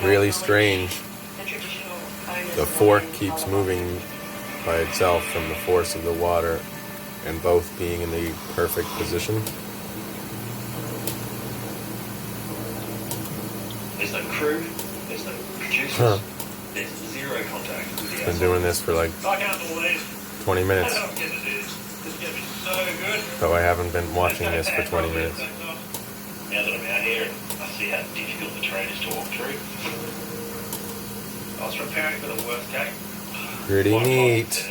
really strange. The fork keeps moving by itself from the force of the water, and both being in the perfect position. There's no crew, there's no producers, there's zero contact with the Been doing this for like 20 minutes. Though I haven't been watching this for 20 minutes. Now that I'm out here, I see how difficult the train is to walk through. I was preparing for the worst case. Pretty neat.